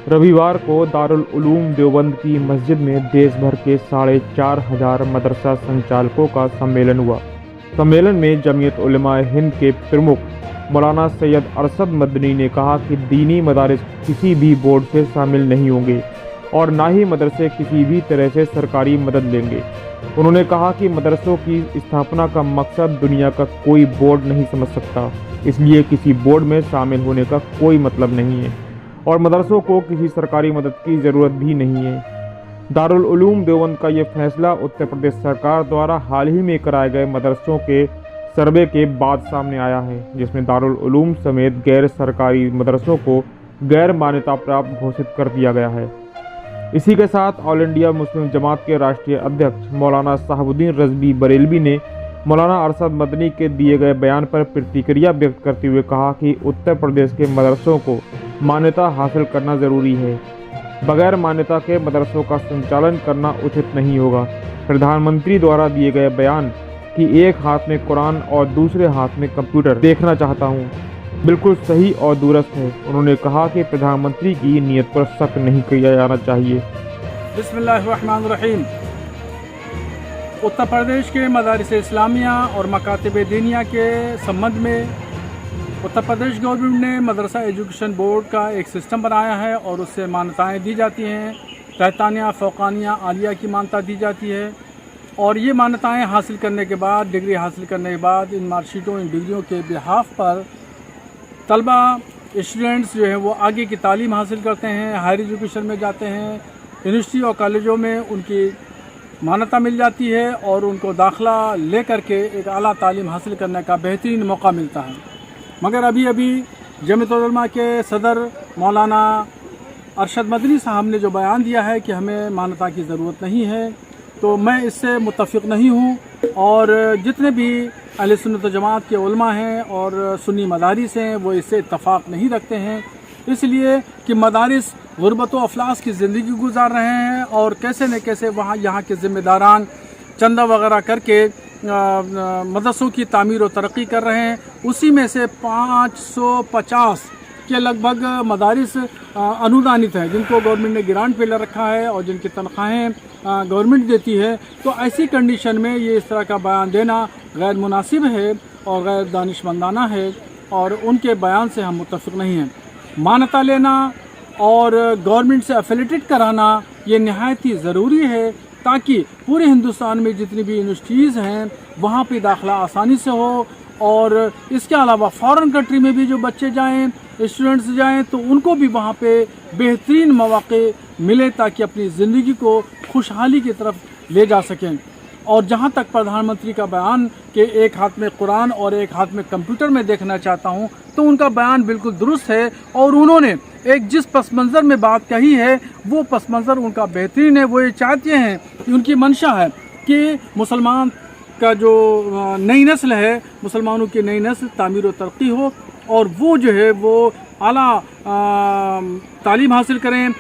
रविवार को दारुल उलूम देवबंद की मस्जिद में देश भर के 4,500 मदरसा संचालकों का सम्मेलन हुआ। सम्मेलन में जमीयत उलमा हिंद के प्रमुख मौलाना सैयद अरशद मदनी ने कहा कि दीनी मदारिस किसी भी बोर्ड से शामिल नहीं होंगे और ना ही मदरसे किसी भी तरह से सरकारी मदद लेंगे। उन्होंने कहा कि मदरसों की स्थापना का मकसद दुनिया का कोई बोर्ड नहीं समझ सकता, इसलिए किसी बोर्ड में शामिल होने का कोई मतलब नहीं है और मदरसों को किसी सरकारी मदद की ज़रूरत भी नहीं है। दारुल उलूम देवबंद का ये फैसला उत्तर प्रदेश सरकार द्वारा हाल ही में कराए गए मदरसों के सर्वे के बाद सामने आया है, जिसमें दारुल उलूम समेत गैर सरकारी मदरसों को गैर मान्यता प्राप्त घोषित कर दिया गया है। इसी के साथ ऑल इंडिया मुस्लिम जमात के राष्ट्रीय अध्यक्ष मौलाना साहबुद्दीन रज़वी बरेलवी ने मौलाना अरशद मदनी के दिए गए बयान पर प्रतिक्रिया व्यक्त करते हुए कहा कि उत्तर प्रदेश के मदरसों को मान्यता हासिल करना ज़रूरी है। बगैर मान्यता के मदरसों का संचालन करना उचित नहीं होगा। प्रधानमंत्री द्वारा दिए गए बयान कि एक हाथ में कुरान और दूसरे हाथ में कंप्यूटर देखना चाहता हूँ, बिल्कुल सही और दुरुस्त है। उन्होंने कहा कि प्रधानमंत्री की नीयत पर शक नहीं किया जाना चाहिए। बिस्मिल्लाहिर्रहमानिर्रहीम। उत्तर प्रदेश के मदारिस इस्लामिया और मकातिब दीनिया के संबंध में उत्तर प्रदेश गवर्नमेंट ने मदरसा एजुकेशन बोर्ड का एक सिस्टम बनाया है और उससे मान्यताएं दी जाती हैं। तहतानिया, फ़ौक़ानिया, आलिया की मान्यता दी जाती है और ये मान्यताएं हासिल करने के बाद, डिग्री हासिल करने के बाद, इन मार्कशीटों, इन डिग्रियों के बिहाफ पर तलबा, स्टूडेंट्स जो हैं वो आगे की तालीम हासिल करते हैं, हायर एजुकेशन में जाते हैं, यूनिवर्सिटी और कॉलेजों में उनकी मान्यता मिल जाती है और उनको दाखिला ले करके एक आला तालीम हासिल करने का बेहतरीन मौका मिलता है। मगर अभी जमीयत उलमा के सदर मौलाना अरशद मदनी साहब ने जो बयान दिया है कि हमें मान्यता की ज़रूरत नहीं है, तो मैं इससे मुत्तफ़िक़ नहीं हूँ और जितने भी अहले सुन्नत व जमात के उलमा हैं और सुन्नी मदारिस हैं वो इससे इत्तफ़ाक़ नहीं रखते हैं, इसलिए कि मदारिस गुरबत व अफलास की ज़िंदगी गुजार रहे हैं और कैसे न कैसे वहाँ यहाँ के ज़िम्मेदारान चंदा वगैरह करके मदरसों की तामीर और तरक्की कर रहे हैं। उसी में से 550 के लगभग मदारिस अनुदानित हैं, जिनको गवर्नमेंट ने ग्रांट पे ले रखा है और जिनकी तनख्वाहें गवर्नमेंट देती है। तो ऐसी कंडीशन में ये इस तरह का बयान देना गैर मुनासिब है और गैर दानिशमंदाना है और उनके बयान से हम मुत्तफ़िक़ नहीं हैं। मान्यता लेना और गवर्नमेंट से एफिलिएटेड कराना ये नहायत ही ज़रूरी है ताकि पूरे हिंदुस्तान में जितनी भी यूनिवर्सिटीज़ हैं वहाँ पे दाखिला आसानी से हो और इसके अलावा फॉरेन कंट्री में भी जो बच्चे जाएं, स्टूडेंट्स जाएं, तो उनको भी वहाँ पे बेहतरीन मौक़े मिले ताकि अपनी ज़िंदगी को खुशहाली की तरफ ले जा सकें। और जहाँ तक प्रधानमंत्री का बयान कि एक हाथ में कुरान और एक हाथ में कंप्यूटर में देखना चाहता हूँ, तो उनका बयान बिल्कुल दुरुस्त है और उन्होंने एक जिस पस मंज़र में बात कही है वो पस मंज़र उनका बेहतरीन है। वो ये चाहते हैं कि उनकी मंशा है कि मुसलमान का जो नई नस्ल है, मुसलमानों की नई नस्ल तामीर व तरक्की हो और वो जो है वो आला तालीम हासिल करें,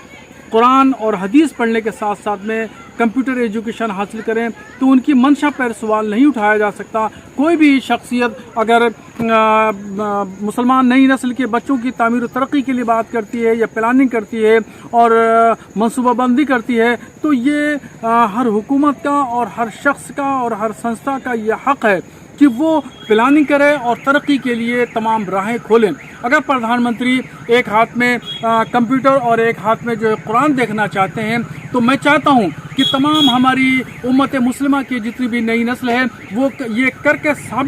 कुरान और हदीस पढ़ने के साथ साथ में कंप्यूटर एजुकेशन हासिल करें। तो उनकी मंशा पर सवाल नहीं उठाया जा सकता। कोई भी शख्सियत अगर मुसलमान नई नस्ल के बच्चों की तामीर और तरक्की के लिए बात करती है या प्लानिंग करती है और मनसूबाबंदी करती है, तो ये हर हुकूमत का और हर शख्स का और हर संस्था का ये हक़ है कि वो प्लानिंग करे और तरक्की के लिए तमाम राहें खोलें। अगर प्रधानमंत्री एक हाथ में कंप्यूटर और एक हाथ में जो है कुरान देखना चाहते हैं, तो मैं चाहता हूं कि तमाम हमारी उम्मत मुस्लिमा की जितनी भी नई नस्ल है वो ये करके साबित